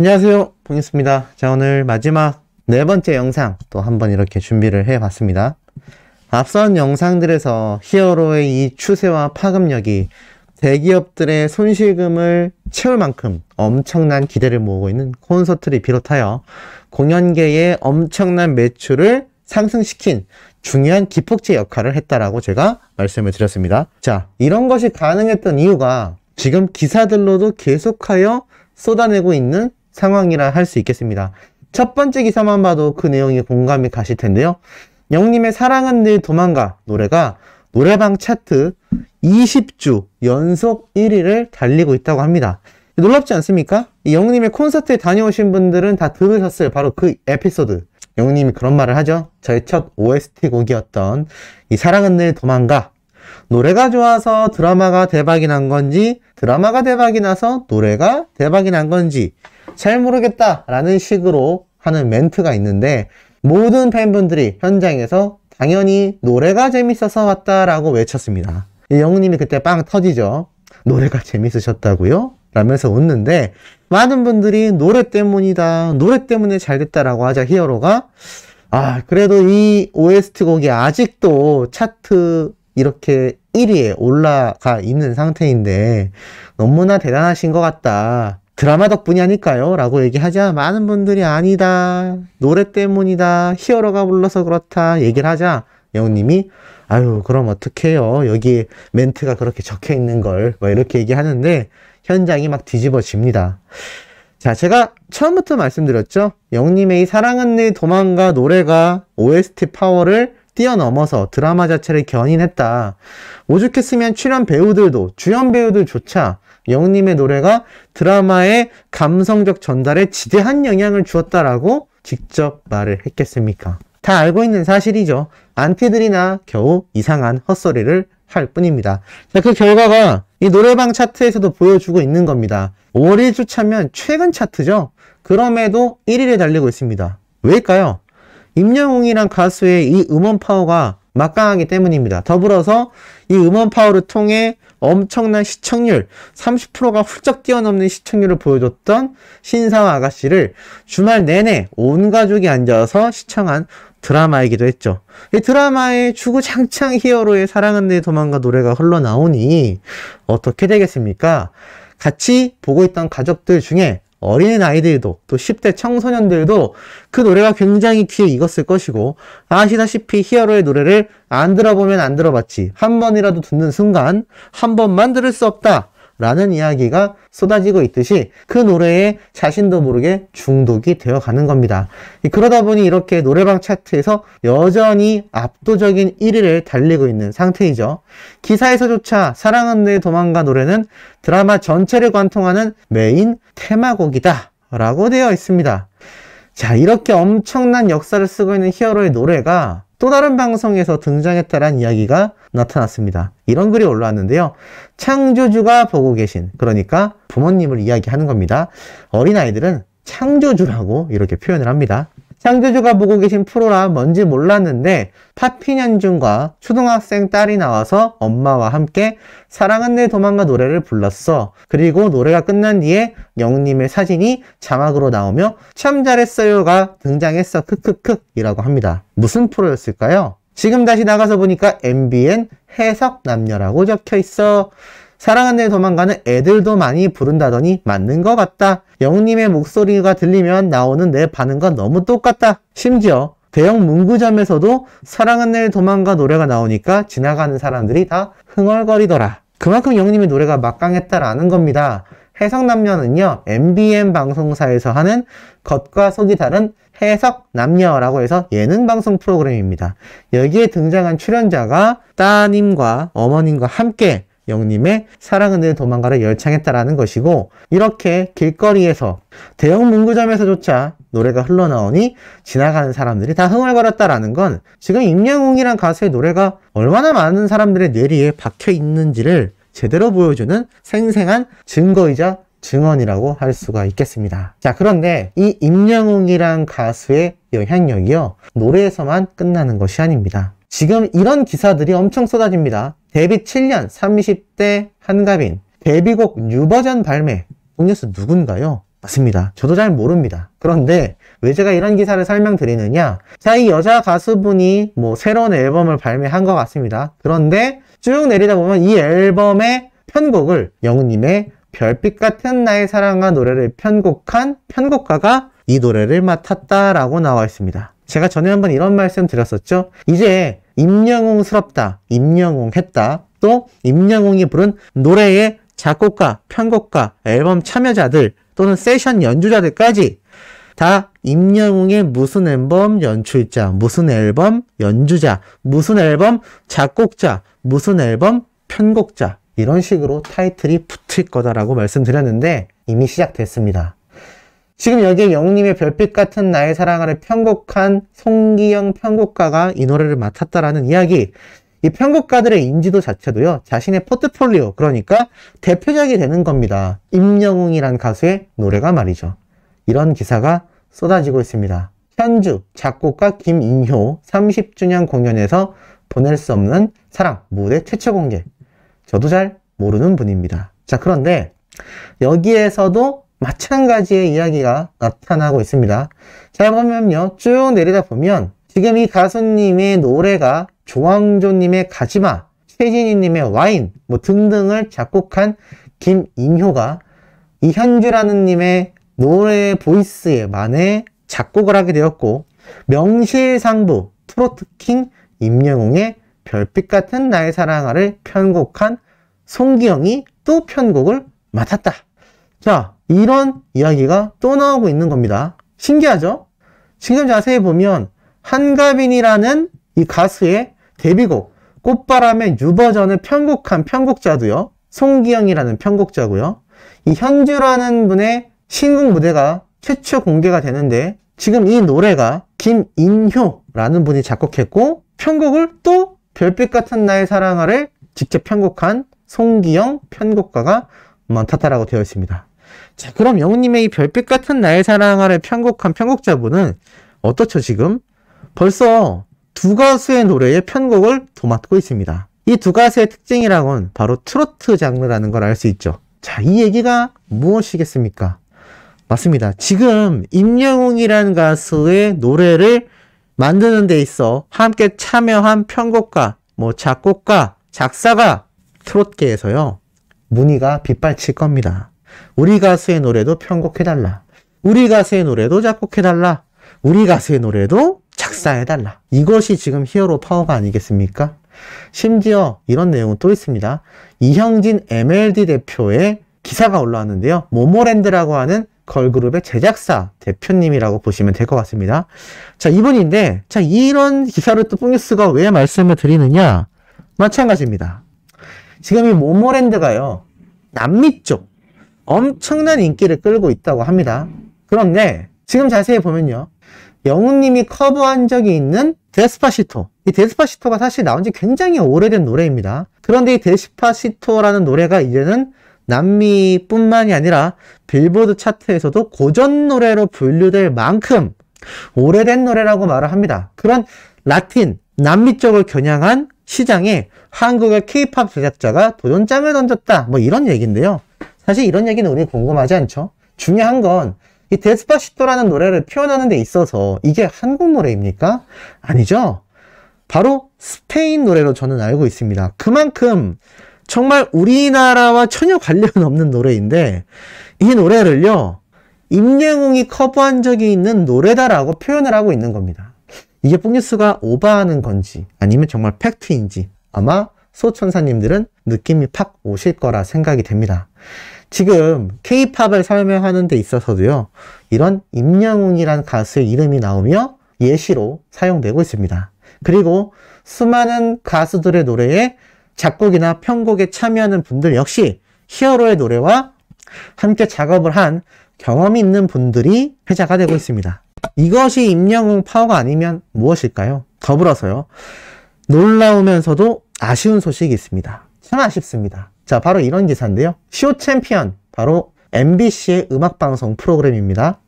안녕하세요, 봉유스입니다. 자, 오늘 마지막 네 번째 영상 또 한번 이렇게 준비를 해봤습니다. 앞선 영상들에서 히어로의 이 추세와 파급력이 대기업들의 손실금을 채울 만큼 엄청난 기대를 모으고 있는 콘서트를 비롯하여 공연계의 엄청난 매출을 상승시킨 중요한 기폭제 역할을 했다라고 제가 말씀을 드렸습니다. 자, 이런 것이 가능했던 이유가 지금 기사들로도 계속하여 쏟아내고 있는 상황이라 할 수 있겠습니다. 첫 번째 기사만 봐도 그 내용이 공감이 가실 텐데요. 영님의 사랑은 늘 도망가 노래가 노래방 차트 20주 연속 1위를 달리고 있다고 합니다. 놀랍지 않습니까? 이 영님의 콘서트에 다녀오신 분들은 다 들으셨어요. 바로 그 에피소드. 영님이 그런 말을 하죠. 저의 첫 OST 곡이었던 이 사랑은 늘 도망가, 노래가 좋아서 드라마가 대박이 난 건지 드라마가 대박이 나서 노래가 대박이 난 건지 잘 모르겠다 라는 식으로 하는 멘트가 있는데, 모든 팬분들이 현장에서 당연히 노래가 재밌어서 왔다라고 외쳤습니다. 영님이 그때 빵 터지죠. 노래가 재밌으셨다고요? 라면서 웃는데, 많은 분들이 노래 때문이다, 노래 때문에 잘 됐다라고 하자 히어로가 그래도 이 OST 곡이 아직도 차트 이렇게 1위에 올라가 있는 상태인데 너무나 대단하신 것 같다, 드라마 덕분이 아닐까요? 라고 얘기하자 많은 분들이 아니다, 노래 때문이다, 히어로가 불러서 그렇다 얘기를 하자 영님이 그럼 어떡해요, 여기 멘트가 그렇게 적혀 있는 걸 이렇게 얘기하는데 현장이 막 뒤집어집니다. 자, 제가 처음부터 말씀드렸죠. 영님의 이 사랑은 늘 도망가 노래가 OST 파워를 뛰어넘어서 드라마 자체를 견인했다. 오죽했으면 출연 배우들도, 주연 배우들조차 영님의 노래가 드라마의 감성적 전달에 지대한 영향을 주었다라고 직접 말을 했겠습니까? 다 알고 있는 사실이죠. 안티들이나 겨우 이상한 헛소리를 할 뿐입니다. 자, 그 결과가 이 노래방 차트에서도 보여주고 있는 겁니다. 5월 1주 차면 최근 차트죠. 그럼에도 1위를 달리고 있습니다. 왜일까요? 임영웅이란 가수의 이 음원 파워가 막강하기 때문입니다. 더불어서 이 음원 파워를 통해 엄청난 시청률, 30%가 훌쩍 뛰어넘는 시청률을 보여줬던 신사와 아가씨를 주말 내내 온 가족이 앉아서 시청한 드라마이기도 했죠. 이 드라마의 주구장창 히어로의 사랑은 늘 도망가 노래가 흘러나오니 어떻게 되겠습니까? 같이 보고 있던 가족들 중에 어린아이들도 또 10대 청소년들도 그 노래가 굉장히 귀에 익었을 것이고, 아시다시피 히어로의 노래를 안 들어보면 안 들어봤지, 한 번이라도 듣는 순간 한 번만 들을 수 없다 라는 이야기가 쏟아지고 있듯이 그 노래에 자신도 모르게 중독이 되어가는 겁니다. 그러다 보니 이렇게 노래방 차트에서 여전히 압도적인 1위를 달리고 있는 상태이죠. 기사에서조차 사랑은 늘 도망가 노래는 드라마 전체를 관통하는 메인 테마곡이다 라고 되어 있습니다. 자, 이렇게 엄청난 역사를 쓰고 있는 히어로의 노래가 또 다른 방송에서 등장했다라는 이야기가 나타났습니다. 이런 글이 올라왔는데요. 창조주가 보고 계신, 그러니까 부모님을 이야기하는 겁니다. 어린아이들은 창조주라고 이렇게 표현을 합니다. 창조주가 보고 계신 프로라 뭔지 몰랐는데 파피년준과 초등학생 딸이 나와서 엄마와 함께 사랑은 늘 도망가 노래를 불렀어. 그리고 노래가 끝난 뒤에 영님의 사진이 자막으로 나오며 참 잘했어요가 등장했어 크크크 이라고 합니다. 무슨 프로였을까요? 지금 다시 나가서 보니까 MBN 해석남녀라고 적혀있어. 사랑은 늘 도망가는 애들도 많이 부른다더니 맞는 것 같다. 영님의 목소리가 들리면 나오는 내 반응과 너무 똑같다. 심지어 대형 문구점에서도 사랑은 늘 도망가 노래가 나오니까 지나가는 사람들이 다 흥얼거리더라. 그만큼 영님의 노래가 막강했다라는 겁니다. 해석남녀는요, MBN 방송사에서 하는 겉과 속이 다른 해석남녀라고 해서 예능 방송 프로그램입니다. 여기에 등장한 출연자가 따님과 어머님과 함께 영님의 사랑은 늘 도망가를 열창했다라는 것이고, 이렇게 길거리에서 대형 문구점에서조차 노래가 흘러나오니 지나가는 사람들이 다 흥얼거렸다라는 건 지금 임영웅이란 가수의 노래가 얼마나 많은 사람들의 뇌리에 박혀 있는지를 제대로 보여주는 생생한 증거이자 증언이라고 할 수가 있겠습니다. 자, 그런데 이 임영웅이란 가수의 영향력이요, 노래에서만 끝나는 것이 아닙니다. 지금 이런 기사들이 엄청 쏟아집니다. 데뷔 7년 30대 한가빈 데뷔곡 뉴버전 발매. 봉뉴스 누군가요? 맞습니다. 저도 잘 모릅니다. 그런데 왜 제가 이런 기사를 설명드리느냐? 자, 이 여자 가수분이 뭐 새로운 앨범을 발매한 것 같습니다. 그런데 쭉 내리다 보면 이 앨범의 편곡을 영훈님의 별빛 같은 나의 사랑아 노래를 편곡한 편곡가가 이 노래를 맡았다라고 나와 있습니다. 제가 전에 한번 이런 말씀 드렸었죠. 이제 임영웅스럽다, 임영웅했다, 또 임영웅이 부른 노래의 작곡가, 편곡가, 앨범 참여자들 또는 세션 연주자들까지 다 임영웅의 무슨 앨범 연출자, 무슨 앨범 연주자, 무슨 앨범 작곡자, 무슨 앨범 편곡자, 이런 식으로 타이틀이 붙을 거다라고 말씀드렸는데 이미 시작됐습니다. 지금 여기에 영웅님의 별빛 같은 나의 사랑아를 편곡한 송기영 편곡가가 이 노래를 맡았다라는 이야기, 이 편곡가들의 인지도 자체도요, 자신의 포트폴리오, 그러니까 대표작이 되는 겁니다. 임영웅이란 가수의 노래가 말이죠. 이런 기사가 쏟아지고 있습니다. 현주, 작곡가 김인효 30주년 공연에서 보낼 수 없는 사랑 무대 최초 공개. 저도 잘 모르는 분입니다. 자, 그런데 여기에서도 마찬가지의 이야기가 나타나고 있습니다. 자, 보면요, 쭉 내리다 보면 지금 이 가수님의 노래가 조항조님의 가지마, 최진희님의 와인 뭐 등등을 작곡한 김인효가 이 현주라는 님의 노래 보이스에 만에 작곡을 하게 되었고, 명실상부 트로트킹 임영웅의 별빛 같은 나의 사랑아를 편곡한 송기영이 또 편곡을 맡았다. 자, 이런 이야기가 또 나오고 있는 겁니다. 신기하죠? 지금 자세히 보면 한가빈이라는 이 가수의 데뷔곡 꽃바람의 뉴버전을 편곡한 편곡자도요, 송기영이라는 편곡자고요. 이 현주라는 분의 신곡 무대가 최초 공개가 되는데 지금 이 노래가 김인효라는 분이 작곡했고 편곡을 또 별빛 같은 나의 사랑아를 직접 편곡한 송기영 편곡가가 맡았다라고 되어 있습니다. 자, 그럼 영훈님의 이 별빛 같은 나의 사랑아를 편곡한 편곡자분은 어떻죠? 지금 벌써 두 가수의 노래의 편곡을 도맡고 있습니다. 이 두 가수의 특징이라곤 바로 트로트 장르라는 걸 알 수 있죠. 자, 이 얘기가 무엇이겠습니까? 맞습니다. 지금 임영웅이라는 가수의 노래를 만드는 데 있어 함께 참여한 편곡가, 뭐 작곡가, 작사가 트롯계에서요, 문의가 빗발칠 겁니다. 우리 가수의 노래도 편곡해달라. 우리 가수의 노래도 작곡해달라. 우리 가수의 노래도 작사해달라. 이것이 지금 히어로 파워가 아니겠습니까? 심지어 이런 내용은 또 있습니다. 이형진 MLD 대표의 기사가 올라왔는데요. 모모랜드라고 하는 걸그룹의 제작사 대표님이라고 보시면 될 것 같습니다. 자, 이분인데, 자, 이런 기사를 또 뽕뉴스가 왜 말씀을 드리느냐? 마찬가지입니다. 지금 이 모모랜드가요, 남미 쪽 엄청난 인기를 끌고 있다고 합니다. 그런데 지금 자세히 보면요, 영훈님이 커버한 적이 있는 데스파시토, 이 데스파시토가 사실 나온 지 굉장히 오래된 노래입니다. 그런데 이 데스파시토라는 노래가 이제는 남미뿐만이 아니라 빌보드 차트에서도 고전 노래로 분류될 만큼 오래된 노래라고 말을 합니다. 그런 라틴, 남미 쪽을 겨냥한 시장에 한국의 K-팝 제작자가 도전장을 던졌다, 뭐 이런 얘기인데요. 사실 이런 얘기는 우리 궁금하지 않죠? 중요한 건 이 데스파시토라는 노래를 표현하는 데 있어서 이게 한국 노래입니까? 아니죠. 바로 스페인 노래로 저는 알고 있습니다. 그만큼 정말 우리나라와 전혀 관련 없는 노래인데 이 노래를요, 임영웅이 커버한 적이 있는 노래다라고 표현을 하고 있는 겁니다. 이게 뽕뉴스가 오버하는 건지 아니면 정말 팩트인지 아마 소천사님들은 느낌이 팍 오실 거라 생각이 됩니다. 지금 K-팝을 설명하는 데 있어서도요, 이런 임영웅이란 가수의 이름이 나오며 예시로 사용되고 있습니다. 그리고 수많은 가수들의 노래에 작곡이나 편곡에 참여하는 분들 역시 히어로의 노래와 함께 작업을 한 경험이 있는 분들이 회자가 되고 있습니다. 이것이 임영웅 파워가 아니면 무엇일까요? 더불어서요, 놀라우면서도 아쉬운 소식이 있습니다. 참 아쉽습니다. 자, 바로 이런 기사인데요. 쇼 챔피언, 바로 MBC의 음악방송 프로그램입니다.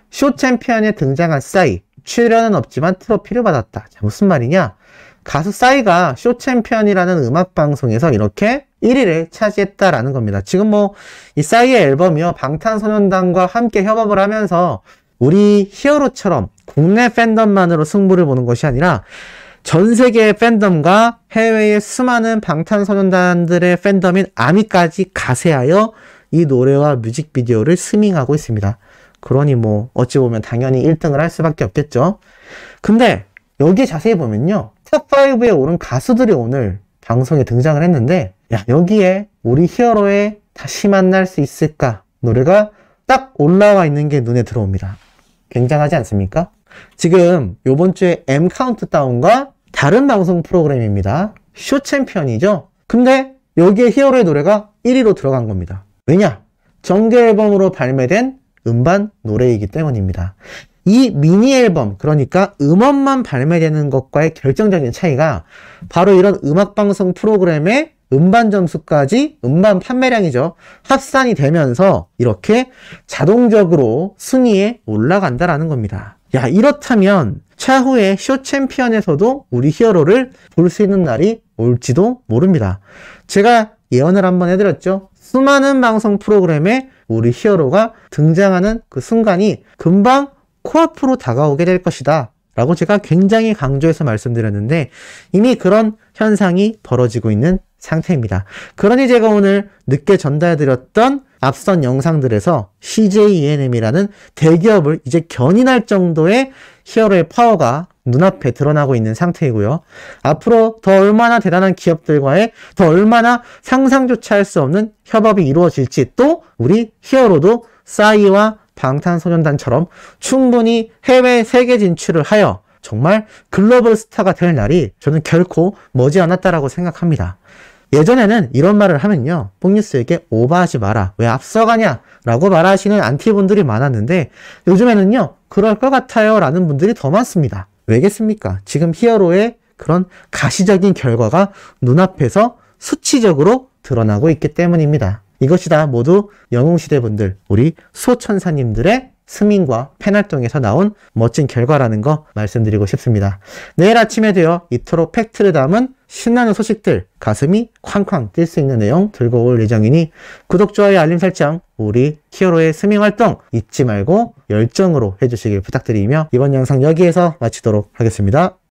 쇼 챔피언에 등장한 싸이, 출연은 없지만 트로피를 받았다. 자, 무슨 말이냐? 가수 싸이가 쇼 챔피언이라는 음악 방송에서 이렇게 1위를 차지했다라는 겁니다. 지금 뭐 이 싸이의 앨범이요, 방탄소년단과 함께 협업을 하면서 우리 히어로처럼 국내 팬덤만으로 승부를 보는 것이 아니라 전 세계의 팬덤과 해외의 수많은 방탄소년단들의 팬덤인 아미까지 가세하여 이 노래와 뮤직비디오를 스밍하고 있습니다. 그러니 뭐 어찌 보면 당연히 1등을 할 수밖에 없겠죠. 근데 여기 자세히 보면요, 탑5에 오른 가수들이 오늘 방송에 등장을 했는데, 야, 여기에 우리 히어로의 다시 만날 수 있을까 노래가 딱 올라와 있는 게 눈에 들어옵니다. 굉장하지 않습니까? 지금 요번 주에 M 카운트다운과 다른 방송 프로그램입니다. 쇼 챔피언이죠. 근데 여기에 히어로의 노래가 1위로 들어간 겁니다. 왜냐? 정규 앨범으로 발매된 음반 노래이기 때문입니다. 이 미니 앨범, 그러니까 음원만 발매되는 것과의 결정적인 차이가 바로 이런 음악방송 프로그램의 음반 점수까지, 음반 판매량이죠, 합산이 되면서 이렇게 자동적으로 순위에 올라간다라는 겁니다. 야, 이렇다면 차후에 쇼 챔피언에서도 우리 히어로를 볼 수 있는 날이 올지도 모릅니다. 제가 예언을 한번 해드렸죠. 수많은 방송 프로그램에 우리 히어로가 등장하는 그 순간이 금방 코앞으로 다가오게 될 것이다 라고 제가 굉장히 강조해서 말씀드렸는데, 이미 그런 현상이 벌어지고 있는 상태입니다. 그러니 제가 오늘 늦게 전달드렸던 앞선 영상들에서 CJ ENM이라는 대기업을 이제 견인할 정도의 히어로의 파워가 눈앞에 드러나고 있는 상태이고요. 앞으로 더 얼마나 대단한 기업들과의 더 얼마나 상상조차 할 수 없는 협업이 이루어질지, 또 우리 히어로도 싸이와 방탄소년단처럼 충분히 해외 세계 진출을 하여 정말 글로벌 스타가 될 날이 저는 결코 머지않았다라고 생각합니다. 예전에는 이런 말을 하면요, 뽕뉴스에게 오버하지 마라, 왜 앞서가냐 라고 말하시는 안티분들이 많았는데, 요즘에는요, 그럴 것 같아요 라는 분들이 더 많습니다. 왜겠습니까? 지금 히어로의 그런 가시적인 결과가 눈앞에서 수치적으로 드러나고 있기 때문입니다. 이것이 다 모두 영웅시대분들, 우리 소천사님들의 스밍과 팬활동에서 나온 멋진 결과라는 거 말씀드리고 싶습니다. 내일 아침에도요, 이토록 팩트를 담은 신나는 소식들, 가슴이 쾅쾅 뛸 수 있는 내용 들고 올 예정이니 구독, 좋아요, 알림 설정, 우리 히어로의 스밍 활동 잊지 말고 열정으로 해주시길 부탁드리며 이번 영상 여기에서 마치도록 하겠습니다.